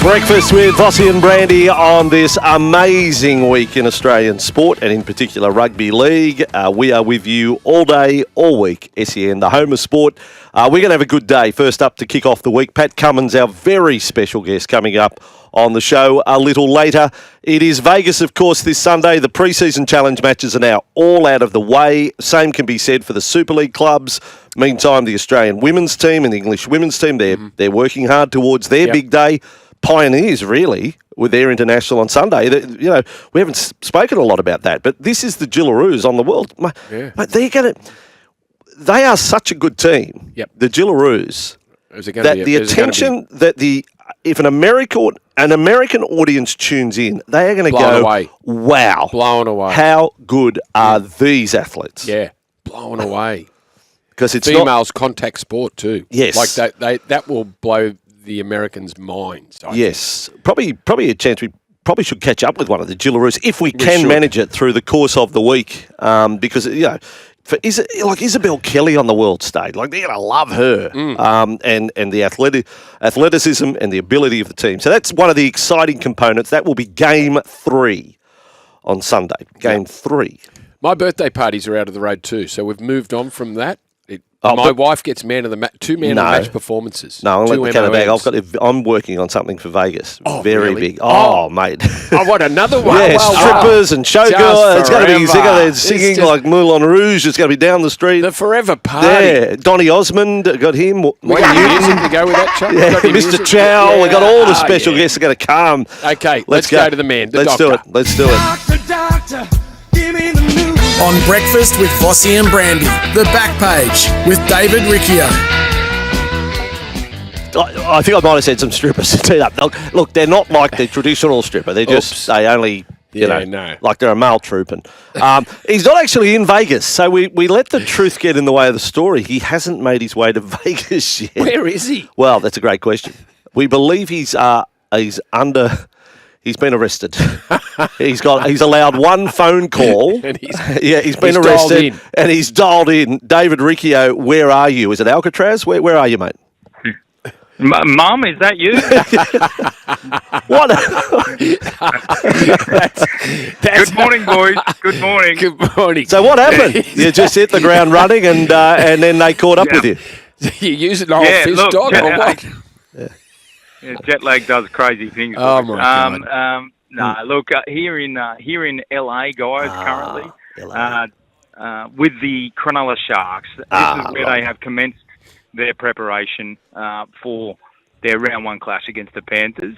Breakfast with Vossy and Brandy on this amazing week in Australian sport and in particular rugby league. We are with you all day, all week. SEN, the home of sport. We're going to have a good day. First up to kick off the week, Pat Cummins, our very special guest, coming up on the show a little later. It is Vegas, of course, this Sunday. The pre-season challenge matches are now all out of the way. Same can be said for the Super League clubs. Meantime, the Australian women's team and the English women's team, they're working hard towards their big day. Pioneers, really, with their international on Sunday. You know, we haven't spoken a lot about that, but this is the Gillaroos on the world. But they are such a good team, the Gillaroos, that the attention that if an American audience tunes in, they are going to go, away. Wow, blown away. How good are these athletes? Yeah, blown away. Because it's females contact sport too. Yes, like that will blow the Americans' minds. Yes, probably a chance we probably should catch up with one of the Gillaroos if we can manage it through the course of the week, because like Isabel Kelly on the world stage, like they're gonna love her, and the athleticism and the ability of the team. So that's one of the exciting components. That will be game 3 on Sunday. Game 3. My birthday parties are out of the road too, so we've moved on from that. My wife gets two man of the match performances. No, I'm let the cat out of the bag. I'm working on something for Vegas. Oh, very really? big. Oh, mate. I want another one. Yeah, strippers and showgirls. It's going to be singing like Moulin Rouge. It's going to be down the street. The forever party. Yeah, Donny Osmond got him. We got music to go with that, Chuck. Yeah, Mr. Chow. We got all the special guests are going to come. Okay, let's go to the man. Let's do it. Let's do it. Doctor, give me the news. On Breakfast with Vossy and Brandy, the back page with David Riccio. I think I might have said some strippers. Look, they're not like the traditional stripper. They're just, they only, like they're a male troupe. And, he's not actually in Vegas, so we let the truth get in the way of the story. He hasn't made his way to Vegas yet. Where is he? Well, that's a great question. We believe he's been arrested. He's allowed one phone call. And he's been arrested and he's dialed in. David Riccio, where are you? Is it Alcatraz? Where are you, mate? Mum, is that you? What? Good morning, boys. Good morning. Good morning. So what happened? You just hit the ground running and then they caught up with you. You use it the whole fish dog or what? Yeah, jet lag does crazy things. Oh my God. Look, here in LA, guys, currently with the Cronulla Sharks, this is where they have commenced their preparation for their round 1 clash against the Panthers,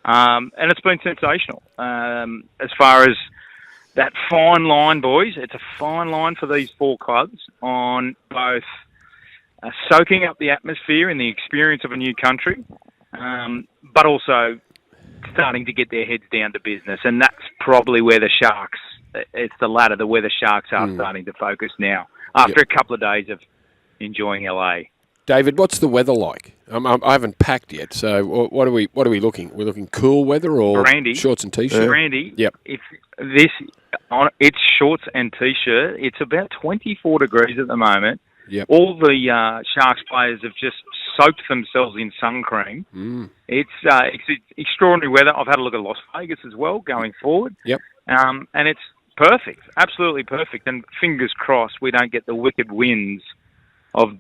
and it's been sensational. As far as that fine line, boys, it's a fine line for these 4 clubs on both soaking up the atmosphere and the experience of a new country. But also starting to get their heads down to business. And that's probably where the Sharks, it's the latter, where the Sharks are starting to focus now, after a couple of days of enjoying LA. David, what's the weather like? I haven't packed yet, so what are we looking? We're looking cool weather or shorts and T-shirt? Brandy, yep. It's shorts and T-shirt. It's about 24 degrees at the moment. Yep. All the Sharks players have just soaked themselves in sun cream. It's extraordinary weather. I've had a look at Las Vegas as well going forward. Yep. And it's perfect, absolutely perfect. And fingers crossed we don't get the wicked winds of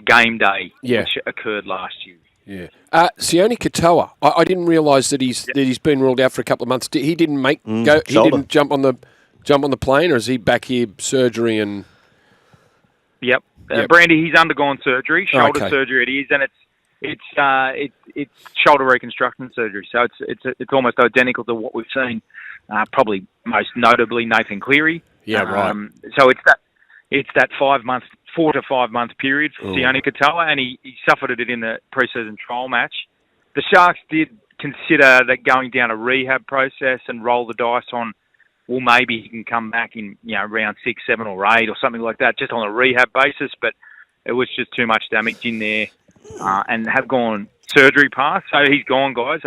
game day, which occurred last year. Yeah. Sione Katoa, I didn't realise that he's been ruled out for a couple of months. He didn't didn't jump on the plane, or is he back here surgery and? Yep. Brandy, he's undergone surgery, shoulder surgery it is, and it's shoulder reconstruction surgery. So it's almost identical to what we've seen, probably most notably Nathan Cleary. Yeah, right. So it's that 4 to 5 month period for Sione Katoa, and he suffered it in the preseason trial match. The Sharks did consider that going down a rehab process and roll the dice on, well, maybe he can come back in round 6, 7 or 8 or something like that, just on a rehab basis. But it was just too much damage in there, and have gone surgery path. So he's gone, guys,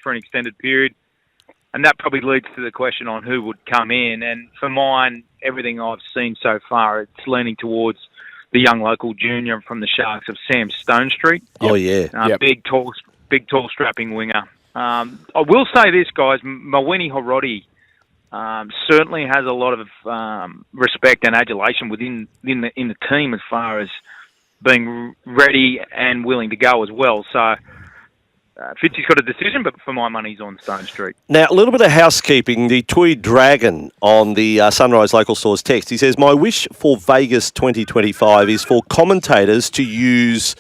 for an extended period. And that probably leads to the question on who would come in. And for mine, everything I've seen so far, it's leaning towards the young local junior from the Sharks of Sam Stonestreet. Oh, yeah. Big, tall, strapping winger. I will say this, guys. Mawini Horodi certainly has a lot of respect and adulation in the team as far as being ready and willing to go as well. So Fitzy's got a decision, but for my money, he's on Stone Street. Now, a little bit of housekeeping. The Tweed Dragon on the Sunrise Local Stores text. He says, my wish for Vegas 2025 is for commentators to use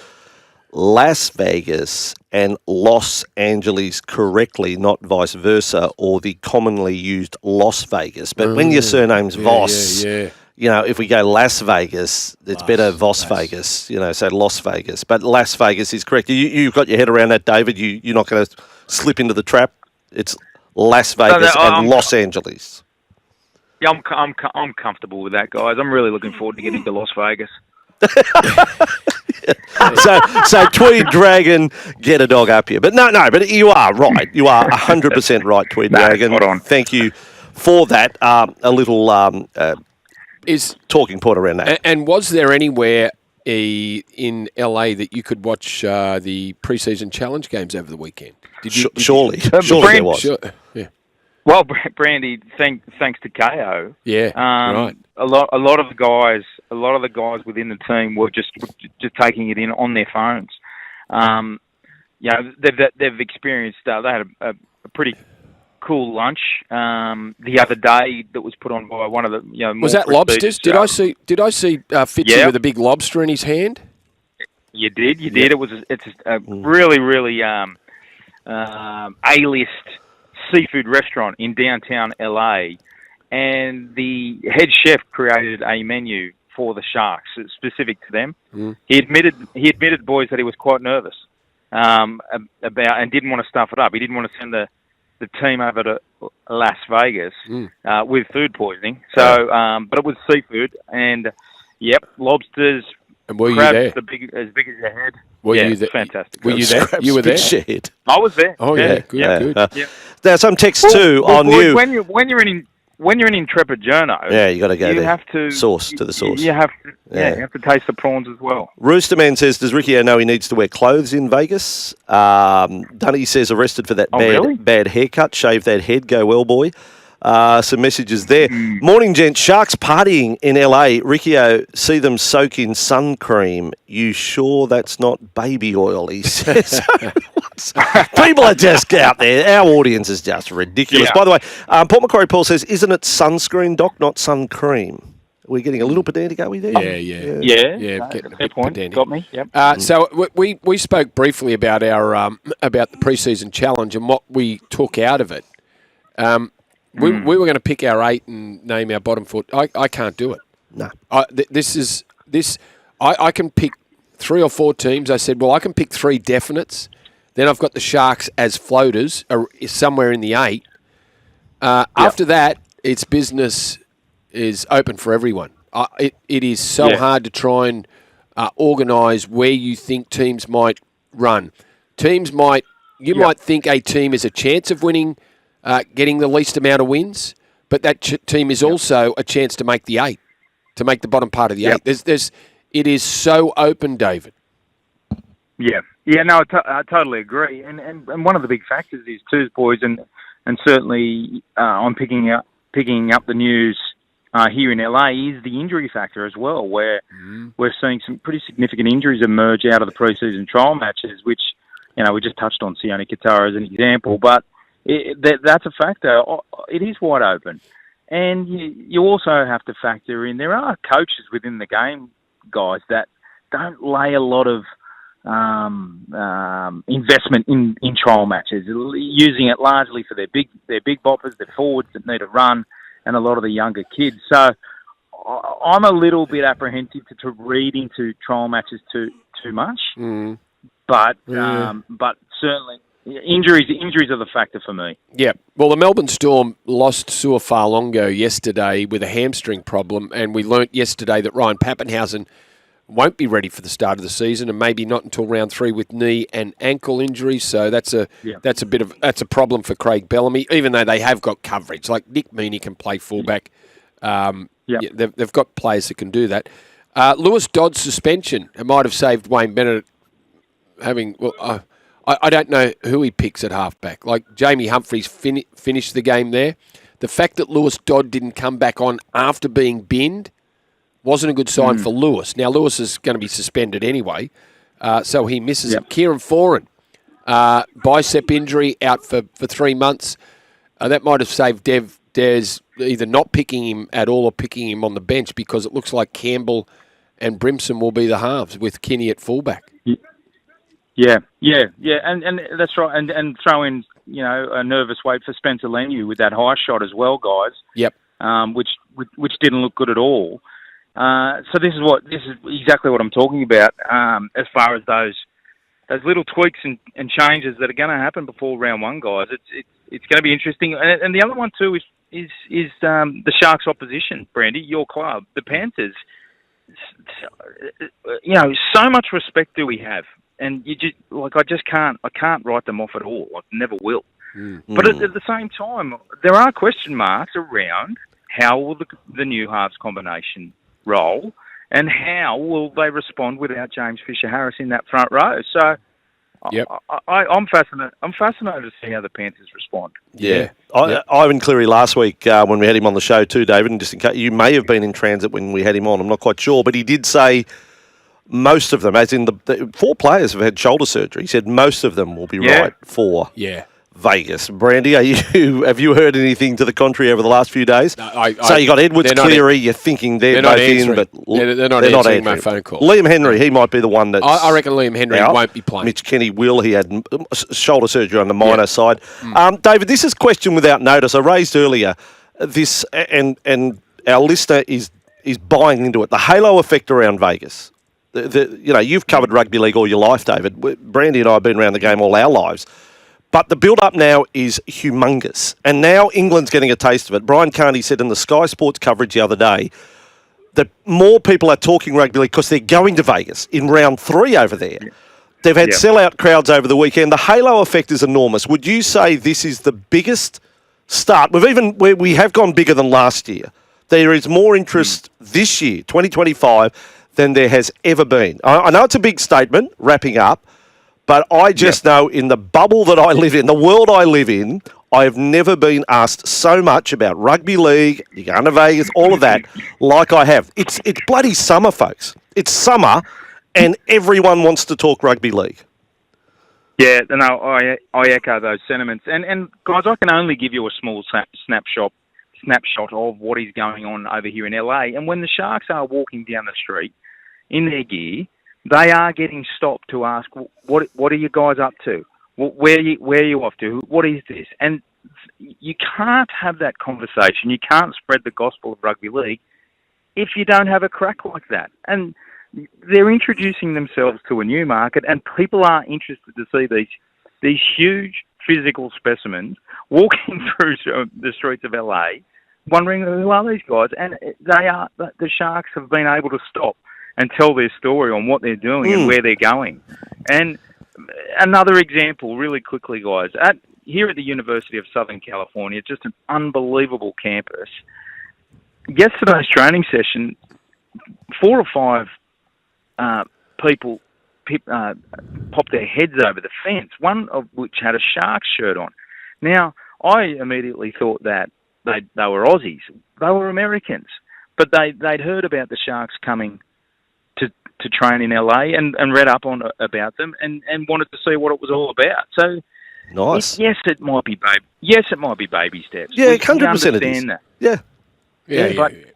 Las Vegas and Los Angeles correctly, not vice versa, or the commonly used Las Vegas. But when your surname's Voss, you know, if we go Las Vegas, it's better Voss Vegas, you know, so Las Vegas. But Las Vegas is correct. You've got your head around that, David. You're not going to slip into the trap. It's Las Vegas and Los Angeles. Yeah, I'm comfortable with that, guys. I'm really looking forward to getting to Las Vegas. So Tweed Dragon, get a dog up here. But no, but you are right. You are 100% right, Tweed Dragon. Spot on. Thank you for that. A little is talking point around that. And was there anywhere in LA that you could watch the preseason challenge games over the weekend? Surely there was. Sure, yeah. Well, Brandy, thanks to KO. Yeah, right. A lot of the guys within the team were just taking it in on their phones. They've experienced. They had a pretty cool lunch the other day that was put on by one of the was that lobsters? Did I see Fitzy with a big lobster in his hand? You did. It's a really A-list seafood restaurant in downtown LA, and the head chef created a menu for the Sharks specific to them. He admitted, boys, that he was quite nervous about and didn't want to stuff it up. He didn't want to send the team over to Las Vegas with food poisoning. So, but it was seafood, and lobsters. And were crabs you there? As big as your head. Were you there? Fantastic. Were you there? You were there. Shared. I was there. Oh yeah, good. There's some text too on boys, you. When you're in Intrepid Journo, you got to go there. You have to source to the source. You have to, you have to taste the prawns as well. Roosterman says, does Riccio know he needs to wear clothes in Vegas? Dunny says, arrested for that bad haircut. Shave that head. Go well, boy. Some messages there. Morning, gents. Sharks partying in LA. Riccio, see them soak in sun cream. You sure that's not baby oil, he says. People are just out there. Our audience is just ridiculous. By the way, Paul Paul says, isn't it sunscreen, Doc, not sun cream? We're getting a little pedantic, are we there? Yeah. Getting a fair bit point. pedantic. Got me. Yep. So we spoke briefly about our about the preseason challenge and what we took out of it. We were going to pick our 8 and name our bottom foot. I can't do it. No. I can pick 3 or 4 teams. I said, well, I can pick 3 definites. Then I've got the Sharks as floaters somewhere in the 8. After that, its business is open for everyone. It is so hard to try and organise where you think teams might run. Might think a team has a chance of winning, getting the least amount of wins, but that team is also a chance to make the 8, to make the bottom part of the 8. It is so open, David. No, I totally agree. And one of the big factors is too, boys, and certainly I'm picking up the news here in LA is the injury factor as well, where we're seeing some pretty significant injuries emerge out of the preseason trial matches, which we just touched on Sione Katoa as an example, but that's a factor. It is wide open. And you also have to factor in, there are coaches within the game, guys, that don't lay a lot of investment in trial matches, using it largely for their big boppers, their forwards that need a run, and a lot of the younger kids. So I'm a little bit apprehensive to read into trial matches too much. But certainly injuries are the factor for me. Yeah. Well, the Melbourne Storm lost Suafalongo yesterday with a hamstring problem, and we learnt yesterday that Ryan Pappenhausen won't be ready for the start of the season, and maybe not until round 3 with knee and ankle injuries. So that's a problem for Craig Bellamy, even though they have got coverage. Like Nick Meaney can play fullback. They've got players that can do that. Lewis Dodd's suspension, it might have saved Wayne Bennett having. Well, I don't know who he picks at halfback. Like Jamie Humphries finished the game there. The fact that Lewis Dodd didn't come back on after being binned wasn't a good sign for Lewis. Now, Lewis is going to be suspended anyway, so he misses it. Kieran Foran, bicep injury, out for 3 months. That might have saved Des either not picking him at all or picking him on the bench, because it looks like Campbell and Brimson will be the halves with Kinney at fullback. Yeah, and that's right. And throw in, a nervous wait for Spencer Leniu with that high shot as well, guys. Yep. Which didn't look good at all. So this is exactly what I'm talking about. As far as those little tweaks and changes that are going to happen before round one, guys. It's going to be interesting. And the other one too is the Sharks' opposition, Brandy, your club, the Panthers. So much respect do we have, and I can't write them off at all. I never will. But at the same time, there are question marks around how will the new halves combination roll, and how will they respond without James Fisher-Harris in that front row. So I'm fascinated. I'm fascinated to see how the Panthers respond. Yeah. Ivan Cleary last week, when we had him on the show too, David, and just in case, you may have been in transit when we had him on, I'm not quite sure, but he did say most of them, as in the 4 players have had shoulder surgery. He said most of them will be right for Vegas. Brandy, have you heard anything to the contrary over the last few days? No, so you got Edwards, Cleary, you're thinking they're both in, but they're not answering my phone call. Liam Henry, he might be the one that I reckon Liam Henry won't be playing. Mitch Kenny will. He had shoulder surgery on the minor side. David, this is question without notice. I raised earlier this, and our listener is buying into it. The halo effect around Vegas. You've covered rugby league all your life, David. Brandy and I have been around the game all our lives. But the build-up now is humongous. And now England's getting a taste of it. Brian Carney said in the Sky Sports coverage the other day that more people are talking rugby league because they're going to Vegas in round 3 over there. They've had sellout crowds over the weekend. The halo effect is enormous. Would you say this is the biggest start? We have gone bigger than last year. There is more interest this year, 2025, than there has ever been. I know it's a big statement, wrapping up, but I just know in the bubble that I live in, the world I live in, I have never been asked so much about rugby league, you're going to Vegas, all of that, like I have. It's bloody summer, folks. It's summer, and everyone wants to talk rugby league. Yeah, no, I echo those sentiments. And guys, I can only give you a small snapshot of what is going on over here in LA. And when the Sharks are walking down the street in their gear, they are getting stopped to ask, what are you guys up to? Where are you off to? What is this? And you can't have that conversation. You can't spread the gospel of rugby league if you don't have a crack like that. And they're introducing themselves to a new market, and people are interested to see these huge physical specimens walking through the streets of LA, wondering who are these guys. And the Sharks have been able to stop and tell their story on what they're doing and where they're going. And another example, really quickly, guys, here at the University of Southern California, just an unbelievable campus. Yesterday's training session, 4 or 5 people popped their heads over the fence, one of which had a Sharks shirt on. Now, I immediately thought that they were Aussies. They were Americans. But they'd heard about the Sharks coming to train in LA and read up on about them and wanted to see what it was all about. So, nice. Yes, it might be baby steps. Yeah, 100% it is. That. Yeah.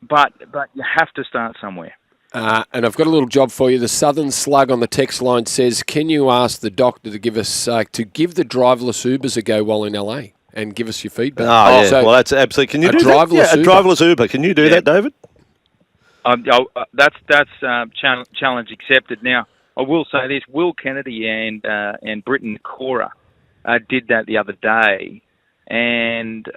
But you have to start somewhere. And I've got a little job for you. The Southern Slug on the text line says, can you ask the doctor to give us to give the driverless Ubers a go while in LA and give us your feedback? Oh, yeah. So well, that's absolutely. Can you do that? Yeah, a driverless Uber. Can you do that, David? That's challenge accepted. Now, I will say this: Will Kennedy and Britton Cora did that the other day, and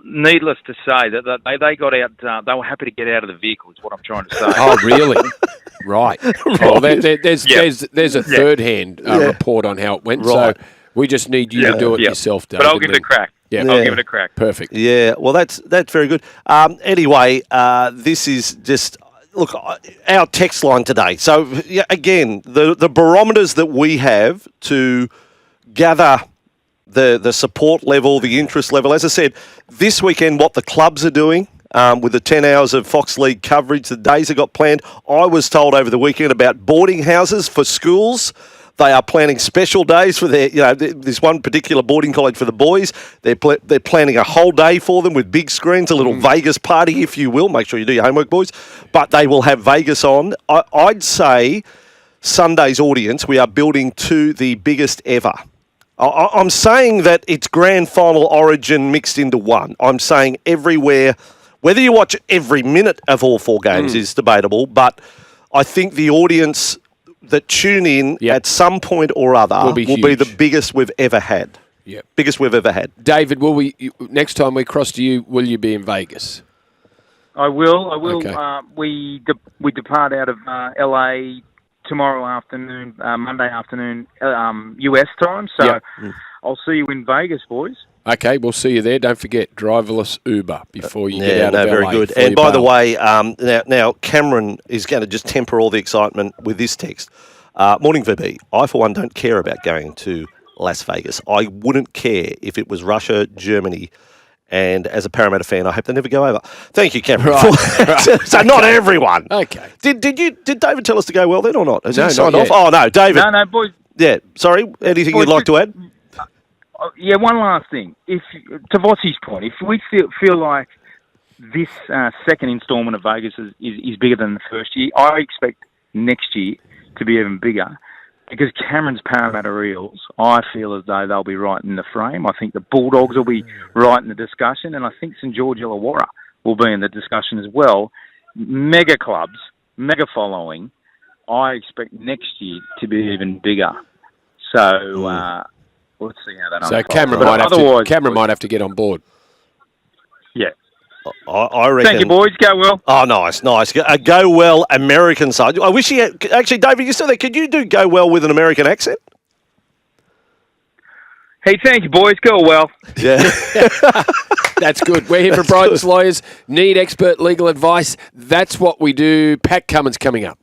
needless to say, that they got out. They were happy to get out of the vehicle. Is what I'm trying to say. Oh, really? Right. Well, there's a third-hand report on how it went. Right. So we just need you to do it yourself, David. But I'll give it a crack. Yeah. I'll give it a crack. Perfect. Yeah, well, that's very good. Anyway, this is just look, our text line today. So, yeah, again, the barometers that we have to gather the support level, the interest level. As I said, this weekend, what the clubs are doing with the 10 hours of Fox League coverage, the days that got planned. I was told over the weekend about boarding houses for schools. They are planning special days for their, this one particular boarding college for the boys. They're planning a whole day for them with big screens, a little Vegas party, if you will. Make sure you do your homework, boys. But they will have Vegas on. I'd say Sunday's audience, we are building to the biggest ever. I'm saying that it's grand final origin mixed into one. I'm saying everywhere, whether you watch every minute of all four games is debatable, but I think the audience that tune in at some point or other will be the biggest we've ever had. Yeah, biggest we've ever had. David, next time we cross to you, will you be in Vegas? I will. Okay. We depart out of LA tomorrow afternoon, Monday afternoon, US time. So I'll see you in Vegas, boys. Okay, we'll see you there. Don't forget, driverless Uber before you get out of LA. Very good. And by the way, now Cameron is going to just temper all the excitement with this text. Morning, VB. I, for one, don't care about going to Las Vegas. I wouldn't care if it was Russia, Germany, and as a Parramatta fan, I hope they never go over. Thank you, Cameron. Right. So not everyone. Okay. Did David tell us to go well then or not? Has No, he signed not off? yet. Oh, no, David. No, boys. Yeah, sorry. Anything you'd like to add? Yeah, one last thing. If to Vossy's point, if we feel like this second instalment of Vegas is bigger than the first year, I expect next year to be even bigger. Because Cameron's Parramatta Eels, I feel as though they'll be right in the frame. I think the Bulldogs will be right in the discussion, and I think St George Illawarra will be in the discussion as well. Mega clubs, mega following. I expect next year to be even bigger. So let's see how that unfolds. So Cameron might have to get on board. Yeah. I reckon. Thank you, boys. Go well. Oh, nice. Go well, American side. I wish he had. Actually, David, you still there? Could you do go well with an American accent? Hey, thank you, boys. Go well. Yeah. That's good. We're here for Brighton's Lawyers. Need expert legal advice. That's what we do. Pat Cummins coming up.